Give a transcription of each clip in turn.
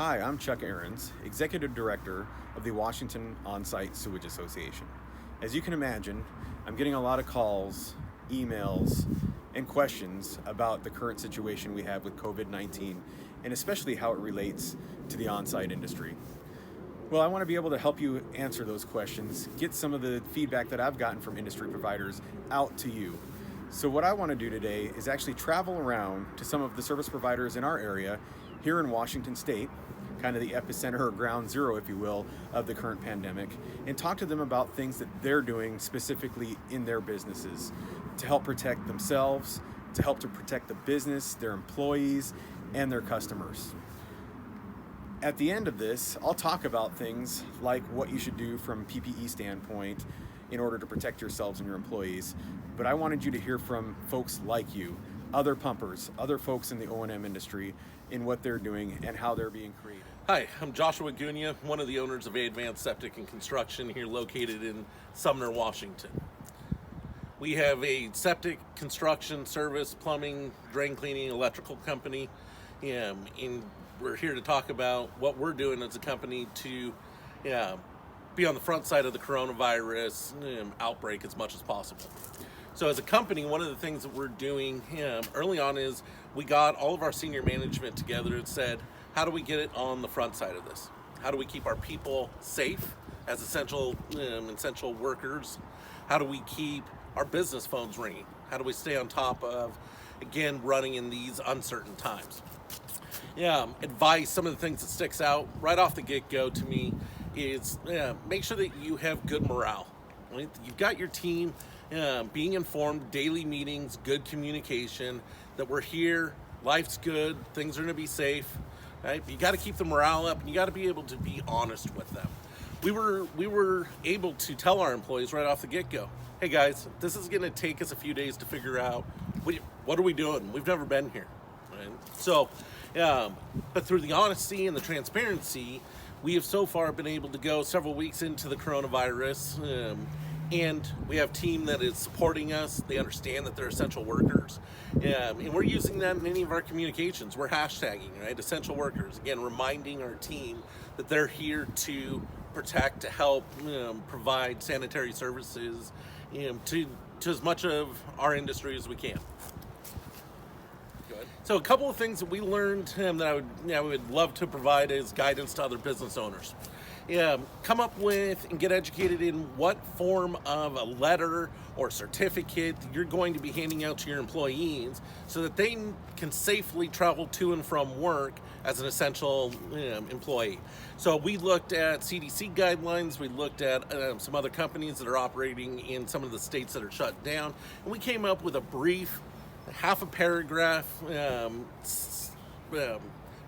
Hi, I'm Chuck Ahrens, Executive Director of the Washington On-Site Sewage Association. As you can imagine, I'm getting a lot of calls, emails, and questions about the current situation we have with COVID-19, and especially how it relates to the on-site industry. Well, I want to be able to help you answer those questions, get some of the feedback that I've gotten from industry providers out to you. So what I want to do today is actually travel around to some of the service providers in our area here in Washington State, kind of the epicenter or ground zero, if you will, of the current pandemic, and talk to them about things that they're doing specifically in their businesses to help protect themselves, to help to protect the business, their employees, and their customers. At the end of this, I'll talk about things like what you should do from PPE standpoint in order to protect yourselves and your employees. But I wanted you to hear from folks like you, other pumpers, other folks in the O&M industry, in what they're doing and how they're being created. Hi, I'm Joshua Gunia, one of the owners of Advanced Septic and Construction here located in Sumner, Washington. We have a septic construction service, plumbing, drain cleaning, electrical company, and we're here to talk about what we're doing as a company to be on the front side of the coronavirus outbreak as much as possible. So as a company, one of the things that we're doing early on is we got all of our senior management together and said, how do we get it on the front side of this? How do we keep our people safe as essential workers? How do we keep our business phones ringing? How do we stay on top of, again, running in these uncertain times? Advice, some of the things that sticks out right off the get-go to me is make sure that you have good morale. Right? You've got your team being informed, daily meetings, good communication, that we're here, life's good, things are going to be safe. Right? You got to keep the morale up, and you got to be able to be honest with them. We were able to tell our employees right off the get-go, hey guys, this is going to take us a few days to figure out what are we doing. We've never been here. Right? So, but through the honesty and the transparency, we have so far been able to go several weeks into the coronavirus, and we have a team that is supporting us. They understand that they're essential workers, and we're using that in any of our communications. We're hashtagging, right? Essential workers. Again, reminding our team that they're here to protect, to help provide sanitary services to as much of our industry as we can. So a couple of things that we learned that I would love to provide as guidance to other business owners. Come up with and get educated in what form of a letter or certificate you're going to be handing out to your employees so that they can safely travel to and from work as an essential employee. So we looked at CDC guidelines, we looked at some other companies that are operating in some of the states that are shut down, and we came up with a brief, half a paragraph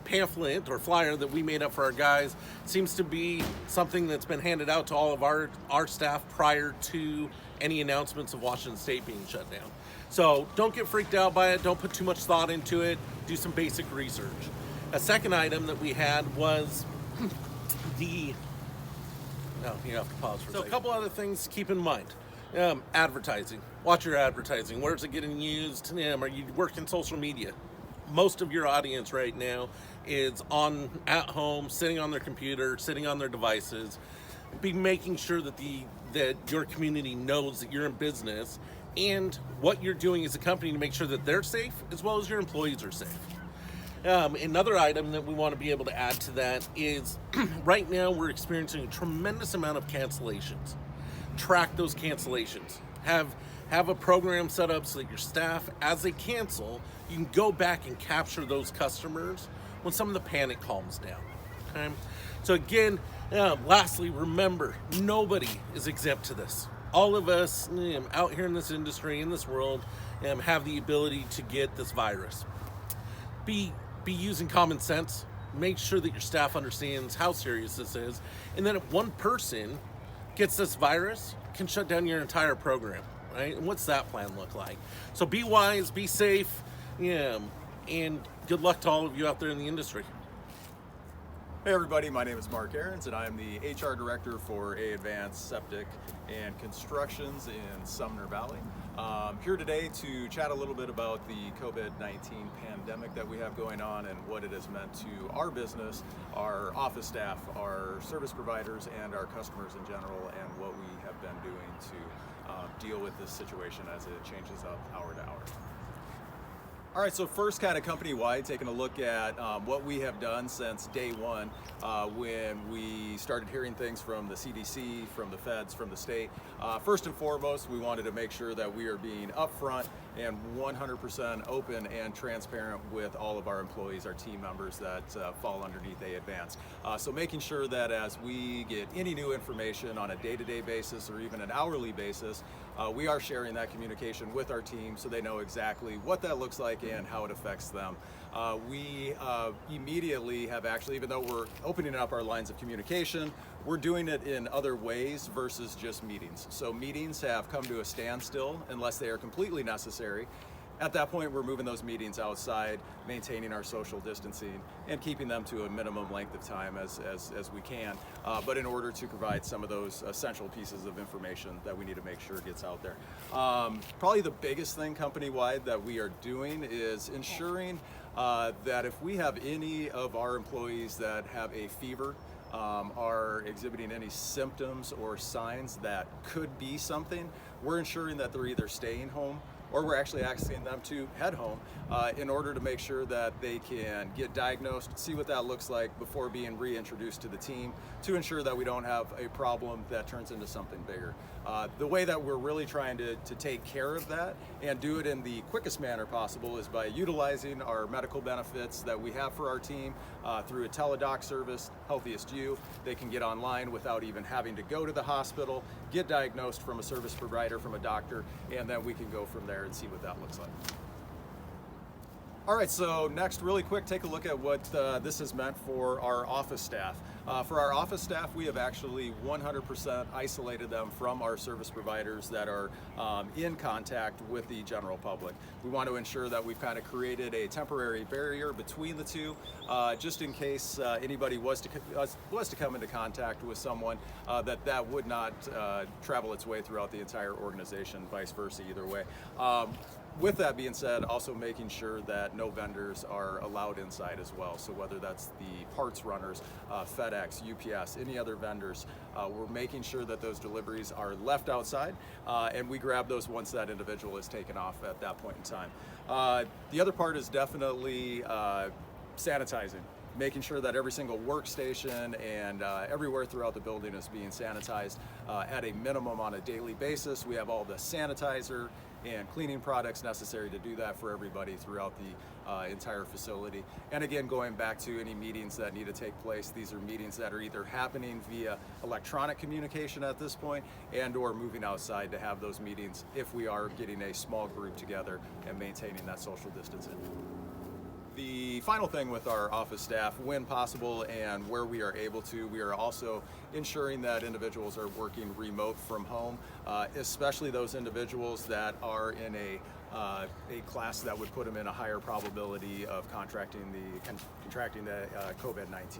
pamphlet or flyer that we made up for our guys. Seems to be something that's been handed out to all of our staff prior to any announcements of Washington State being shut down. So don't get freaked out by it. Don't put too much thought into it. Do some basic research. A second item that we had was you have to pause for a second. So a couple other things to keep in mind. Advertising. Watch your advertising. Where's it getting used? Are you working social media? Most of your audience right now is at home, sitting on their computer, sitting on their devices. Be making sure that your community knows that you're in business and what you're doing as a company to make sure that they're safe as well as your employees are safe. Another item that we want to be able to add to that is right now we're experiencing a tremendous amount of cancellations. Track those cancellations. Have a program set up so that your staff, as they cancel, you can go back and capture those customers when some of the panic calms down. Okay? So again, lastly, remember, nobody is exempt to this. All of us out here in this industry, in this world, have the ability to get this virus. Be using common sense. Make sure that your staff understands how serious this is, and then if one person gets this virus, can shut down your entire program, right? And what's that plan look like? So be wise, be safe, and good luck to all of you out there in the industry. Hey everybody, my name is Mark Ahrens and I'm the HR Director for Advanced Septic and Constructions in Sumner Valley. Here today to chat a little bit about the COVID-19 pandemic that we have going on and what it has meant to our business, our office staff, our service providers, and our customers in general, and what we have been doing to deal with this situation as it changes up hour to hour. All right, so first kind of company-wide, taking a look at what we have done since day one when we started hearing things from the CDC, from the feds, from the state. First and foremost, we wanted to make sure that we are being upfront and 100% open and transparent with all of our employees, our team members that fall underneath A-Advance. So making sure that as we get any new information on a day-to-day basis or even an hourly basis, we are sharing that communication with our team so they know exactly what that looks like and how it affects them. We immediately have actually, even though we're opening up our lines of communication, we're doing it in other ways versus just meetings. So meetings have come to a standstill unless they are completely necessary. At that point, we're moving those meetings outside, maintaining our social distancing, and keeping them to a minimum length of time as we can, but in order to provide some of those essential pieces of information that we need to make sure gets out there. Probably the biggest thing company-wide that we are doing is ensuring that if we have any of our employees that have a fever, are exhibiting any symptoms or signs that could be something, we're ensuring that they're either staying home or we're actually asking them to head home in order to make sure that they can get diagnosed, see what that looks like before being reintroduced to the team to ensure that we don't have a problem that turns into something bigger. The way that we're really trying to take care of that and do it in the quickest manner possible is by utilizing our medical benefits that we have for our team through a teledoc service, Healthiest You. They can get online without even having to go to the hospital, get diagnosed from a service provider, from a doctor, and then we can go from there and see what that looks like. All right, so next, really quick, take a look at what this has meant for our office staff. For our office staff, we have actually 100% isolated them from our service providers that are in contact with the general public. We want to ensure that we've kind of created a temporary barrier between the two, just in case anybody was to come into contact with someone, that would not travel its way throughout the entire organization, vice versa, either way. With that being said, also making sure that no vendors are allowed inside as well. So whether that's the parts runners, FedEx, UPS, any other vendors, we're making sure that those deliveries are left outside and we grab those once that individual is taken off at that point in time. The other part is definitely sanitizing. Making sure that every single workstation and everywhere throughout the building is being sanitized at a minimum on a daily basis. We have all the sanitizer and cleaning products necessary to do that for everybody throughout the entire facility. And again, going back to any meetings that need to take place, these are meetings that are either happening via electronic communication at this point and or moving outside to have those meetings if we are getting a small group together and maintaining that social distancing. The final thing with our office staff, when possible and where we are able to, we are also ensuring that individuals are working remote from home, especially those individuals that are in a class that would put them in a higher probability of contracting the COVID-19.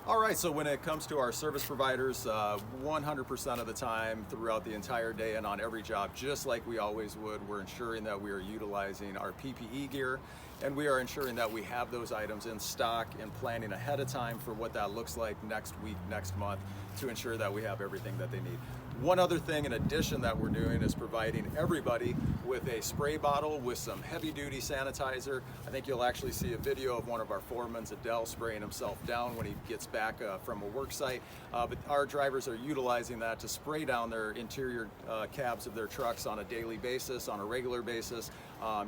All right, so when it comes to our service providers, 100% of the time throughout the entire day and on every job, just like we always would, we're ensuring that we are utilizing our PPE gear and we are ensuring that we have those items in stock and planning ahead of time for what that looks like next week, next month, to ensure that we have everything that they need. One other thing in addition that we're doing is providing everybody with a spray bottle with some heavy-duty sanitizer. I think you'll actually see a video of one of our foremen, Adele, spraying himself down when he gets back from a work site. But our drivers are utilizing that to spray down their interior cabs of their trucks on a daily basis, on a regular basis,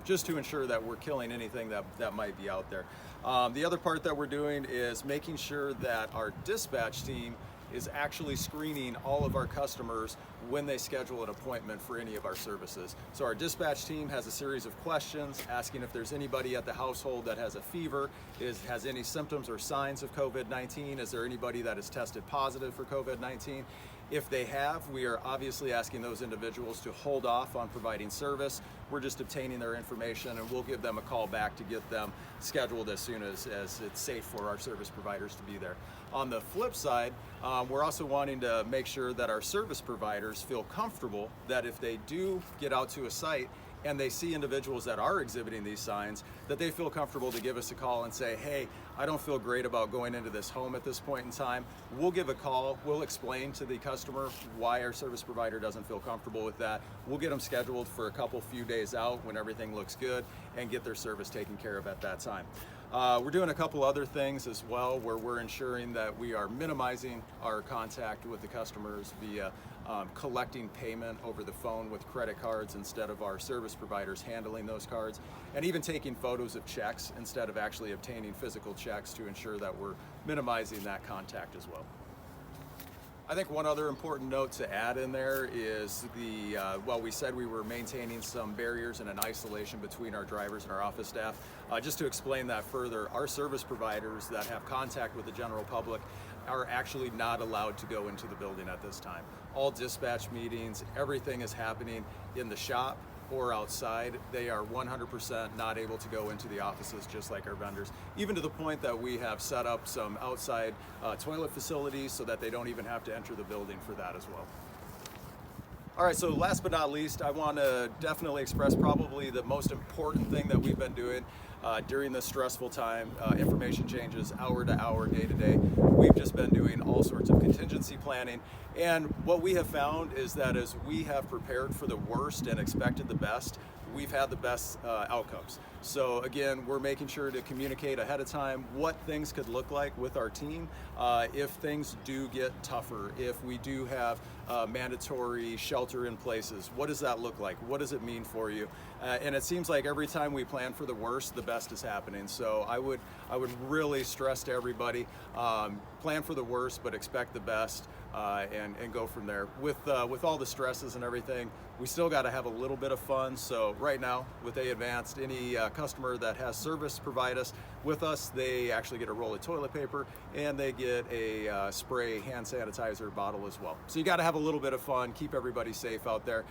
just to ensure that we're killing anything that might be out there. The other part that we're doing is making sure that our dispatch team is actually screening all of our customers when they schedule an appointment for any of our services. So our dispatch team has a series of questions asking if there's anybody at the household that has a fever, has any symptoms or signs of COVID-19, is there anybody that is tested positive for COVID-19? If they have, we are obviously asking those individuals to hold off on providing service. We're just obtaining their information, and we'll give them a call back to get them scheduled as soon as it's safe for our service providers to be there. On the flip side, we're also wanting to make sure that our service providers feel comfortable that if they do get out to a site and they see individuals that are exhibiting these signs, that they feel comfortable to give us a call and say, hey, I don't feel great about going into this home at this point in time. We'll give a call, we'll explain to the customer why our service provider doesn't feel comfortable with that. We'll get them scheduled for a few days out when everything looks good and get their service taken care of at that time. We're doing a couple other things as well, where we're ensuring that we are minimizing our contact with the customers via collecting payment over the phone with credit cards instead of our service providers handling those cards, and even taking photos of checks instead of actually obtaining physical checks to ensure that we're minimizing that contact as well. I think one other important note to add in there is well, we said we were maintaining some barriers and an isolation between our drivers and our office staff. Just to explain that further, our service providers that have contact with the general public are actually not allowed to go into the building at this time. All dispatch meetings, everything is happening in the shop or outside. They are 100% not able to go into the offices, just like our vendors, even to the point that we have set up some outside toilet facilities so that they don't even have to enter the building for that as well. All right, so last but not least, I want to definitely express probably the most important thing that we've been doing during this stressful time. Information changes hour to hour, day to day. We've just been doing all sorts of contingency planning. And what we have found is that as we have prepared for the worst and expected the best, we've had the best outcomes. So again, we're making sure to communicate ahead of time what things could look like with our team if things do get tougher, if we do have mandatory shelter in places. What does that look like? What does it mean for you? And it seems like every time we plan for the worst, the best is happening. So I would really stress to everybody, plan for the worst, but expect the best. And go from there. With all the stresses and everything, we still got to have a little bit of fun. So right now, with A-Advanced, any customer that has service provide us with us, they actually get a roll of toilet paper and they get a spray hand sanitizer bottle as well. So you got to have a little bit of fun, keep everybody safe out there.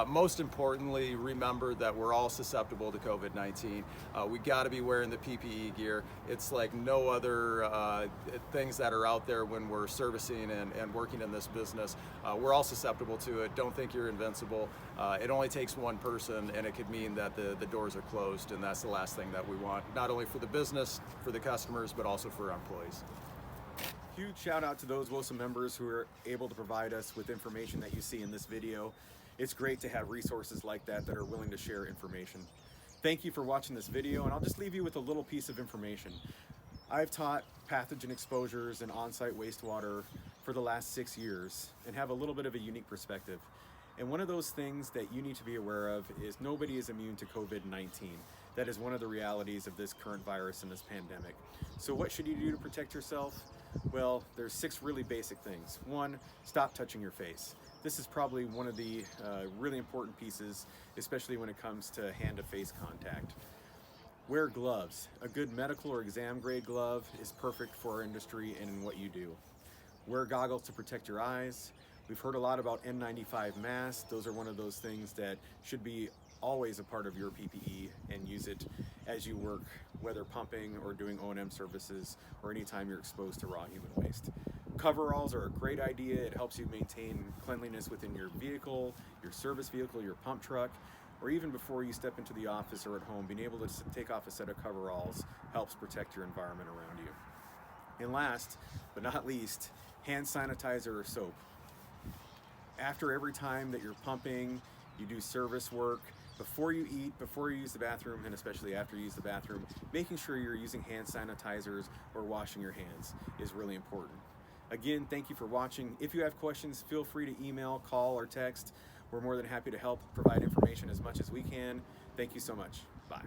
Most importantly, remember that we're all susceptible to COVID-19. We got to be wearing the PPE gear. It's like no other things that are out there when we're servicing and working in this business. We're all susceptible to it. Don't think you're invincible. It only takes one person and it could mean that the doors are closed, and that's the last thing that we want, not only for the business, for the customers, but also for our employees. Huge shout out to those WOSSA members who are able to provide us with information that you see in this video. It's great to have resources like that are willing to share information. Thank you for watching this video, and I'll just leave you with a little piece of information. I've taught pathogen exposures and on-site wastewater for the last 6 years and have a little bit of a unique perspective. And one of those things that you need to be aware of is nobody is immune to COVID-19. That is one of the realities of this current virus and this pandemic. So what should you do to protect yourself? Well, there's 6 really basic things. 1, stop touching your face. This is probably one of the really important pieces, especially when it comes to hand-to-face contact. Wear gloves. A good medical or exam grade glove is perfect for our industry and in what you do. Wear goggles to protect your eyes. We've heard a lot about N95 masks. Those are one of those things that should be always a part of your PPE, and use it as you work, whether pumping or doing O&M services or anytime you're exposed to raw human waste. Coveralls are a great idea. It helps you maintain cleanliness within your vehicle, your service vehicle, your pump truck, or even before you step into the office or at home. Being able to take off a set of coveralls helps protect your environment around you. And last but not least, hand sanitizer or soap. After every time that you're pumping, you do service work, before you eat, before you use the bathroom, and especially after you use the bathroom, making sure you're using hand sanitizers or washing your hands is really important. Again, thank you for watching. If you have questions, feel free to email, call, or text. We're more than happy to help provide information as much as we can. Thank you so much. Bye.